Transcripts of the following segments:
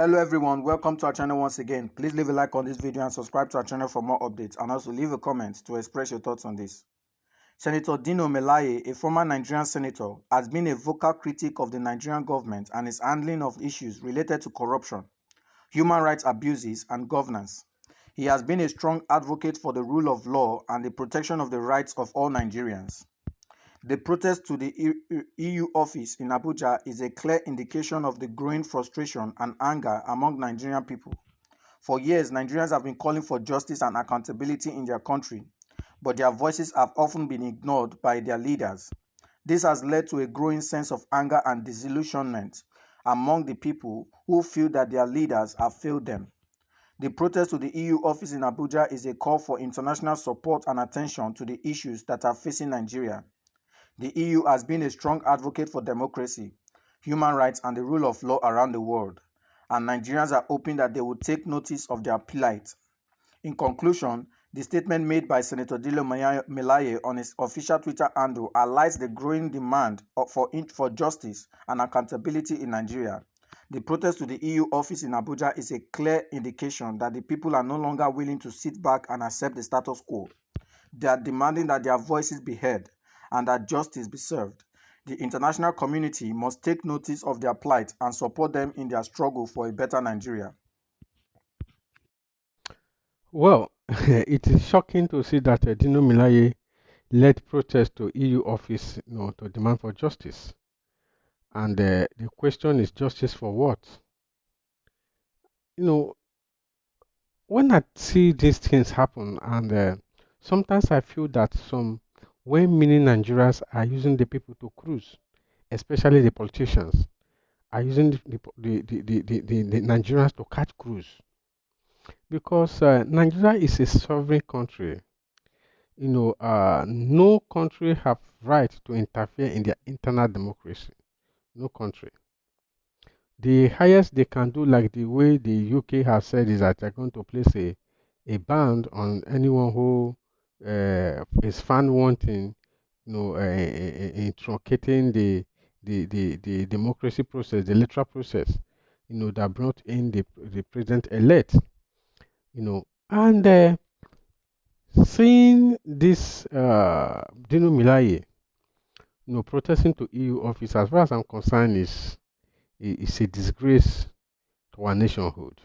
Hello everyone, welcome to our channel once again. Please leave a like on this video and subscribe to our channel for more updates, and also leave a comment to express your thoughts on this. Senator Dino Melaye, a former Nigerian senator, has been a vocal critic of the Nigerian government and its handling of issues related to corruption, human rights abuses, and governance. He has been a strong advocate for the rule of law and the protection of the rights of all Nigerians. The protest to the EU office in Abuja is a clear indication of the growing frustration and anger among Nigerian people. For years, Nigerians have been calling for justice and accountability in their country, but their voices have often been ignored by their leaders. This has led to a growing sense of anger and disillusionment among the people who feel that their leaders have failed them. The protest to the EU office in Abuja is a call for international support and attention to the issues that are facing Nigeria. The EU has been a strong advocate for democracy, human rights, and the rule of law around the world, and Nigerians are hoping that they will take notice of their plight. In conclusion, the statement made by Senator Dino Melaye on his official Twitter handle highlights the growing demand for justice and accountability in Nigeria. The protest to the EU office in Abuja is a clear indication that the people are no longer willing to sit back and accept the status quo. They are demanding that their voices be heard and that justice be served. The international community must take notice of their plight and support them in their struggle for a better Nigeria. Well, it is shocking to see that Dino Melaye led protests to EU office, to demand for justice. And the question is, justice for what? You know, when I see these things happen, and sometimes I feel that some well-meaning Nigerians are using the people to cruise, especially the politicians, are using the Nigerians to catch cruise. Because Nigeria is a sovereign country. No country have right to interfere in their internal democracy. No country. The highest they can do, like the way the UK has said, is that they're going to place a ban on anyone who is found wanting, in truncating the democracy process, the electoral process, that brought in the president-elect, and seeing this Dino Melaye, protesting to EU office, as far as I'm concerned, is a disgrace to our nationhood.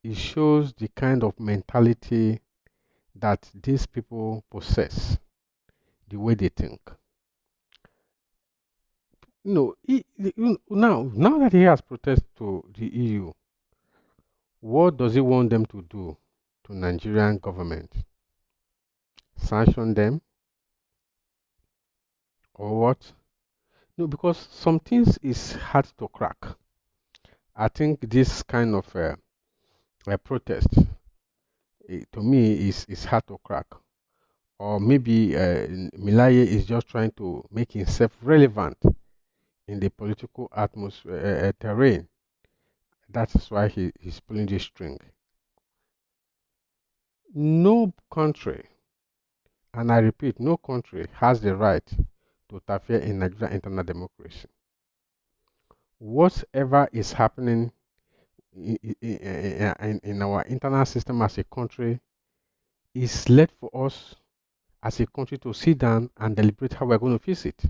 It shows the kind of mentality that these people possess, the way they think. Now that he has protested to the EU, what does he want them to do to Nigerian government? Sanction them or what? No, because some things is hard to crack. I think this kind of protest, to me, is hard to crack. Or maybe Melaye is just trying to make himself relevant in the political atmosphere terrain. That is why he's pulling this string. No country, and I repeat, no country has the right to interfere in Nigerian internal democracy. Whatever is happening in our internal system as a country is left for us as a country to sit down and deliberate how we're going to fix it.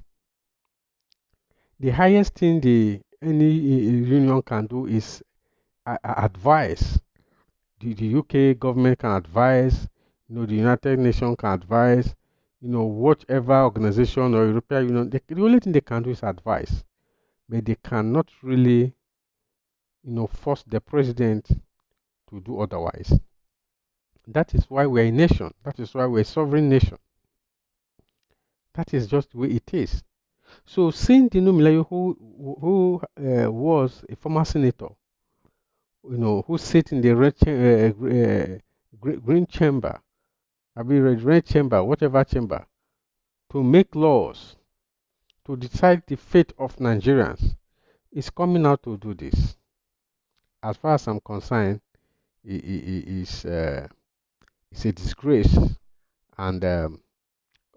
The highest thing any union can do is advise. The UK government can advise, the United Nations can advise, whatever organization or European Union, the only thing they can do is advise. But they cannot really, force the president to do otherwise. That is why we're a nation. That is why we're a sovereign nation. That is just the way it is. So, seeing Dino Melaye, who was a former senator, who sit in the green chamber, I mean red chamber, whatever chamber, to make laws, to decide the fate of Nigerians, is coming out to do this. As far as I'm concerned, it's a disgrace and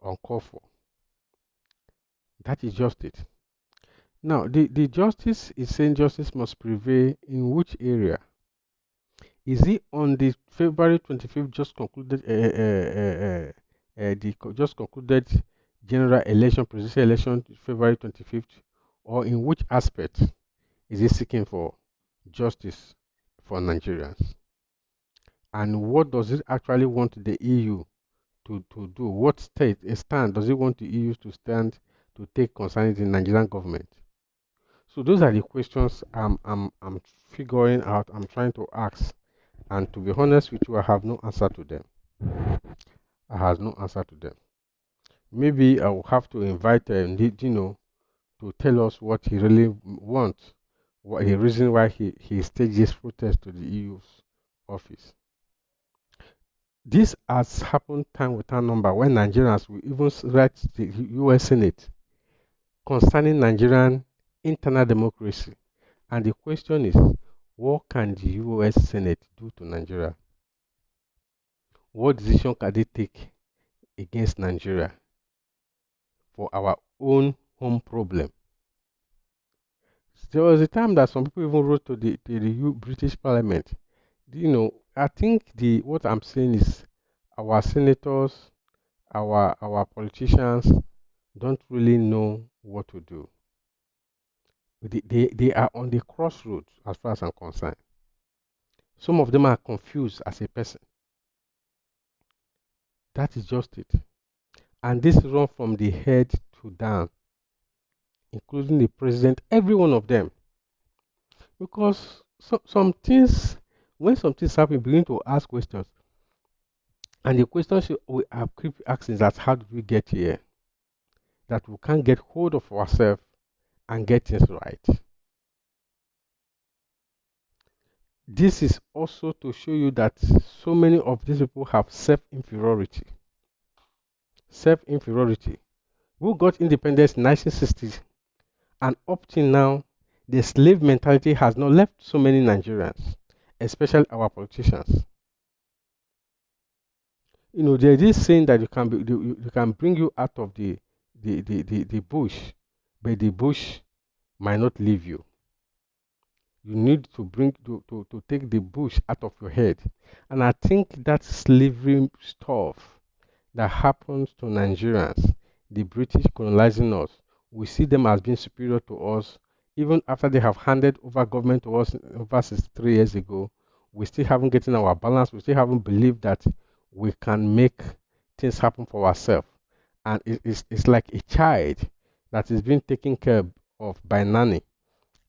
uncalled for. That is just it. Now, the justice is saying justice must prevail in which area? Is it on the February 25th just concluded just concluded general election, presidential election, February 25th, or in which aspect is it seeking for justice for Nigerians? And what does it actually want the EU to do? What stand does it want the EU to stand to take concerning the Nigerian government? So those are the questions I'm figuring out. I'm trying to ask, and to be honest with you, I have no answer to them. I have no answer to them. Maybe I will have to invite Dino to tell us what he really wants, what the reason why he staged this protest to the EU's office. This has happened time without number when Nigerians will even write the US Senate concerning Nigerian internal democracy. And the question is, what can the US Senate do to Nigeria? What decision can they take against Nigeria for our own home problem? There was a time that some people even wrote to the British Parliament. I think the what I'm saying is our senators, our politicians don't really know what to do. They are on the crossroads as far as I'm concerned. Some of them are confused as a person. That is just it. And this run from the head to down, including the president, every one of them. Because some things, when some things happen, you begin to ask questions. And the questions we are keep asking is that how did we get here? That we can't get hold of ourselves and get things right. This is also to show you that so many of these people have self-inferiority. Self-inferiority. Who got independence in 1960s and up till now, the slave mentality has not left so many Nigerians, especially our politicians. There's this saying that you can bring you out of the bush, but the bush might not leave you. You need to to take the bush out of your head. And I think that slavery stuff that happens to Nigerians, the British colonizing us, we see them as being superior to us. Even after they have handed over government to us over 63 years ago, we still haven't gotten our balance. We still haven't believed that we can make things happen for ourselves. And it's like a child that is being taken care of by nanny.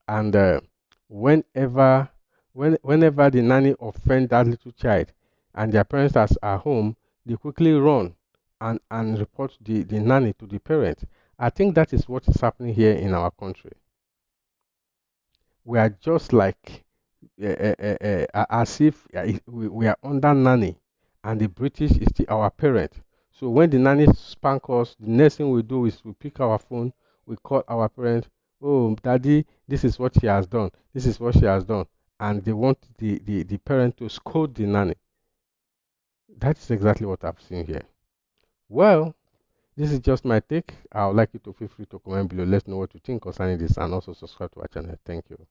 And whenever whenever the nanny offend that little child and their parents are home, they quickly run and report the nanny to the parent. I think that is what is happening here in our country. We are just like as if we are under nanny and the British is our parent. So when the nanny spank us, the next thing we do is we pick our phone, we call our parent, oh, daddy, this is what she has done, this is what she has done. And they want the parent to scold the nanny. That is exactly what I've seen here. Well, this is just my take. I would like you to feel free to comment below. Let's know what you think concerning this and also subscribe to our channel. Thank you.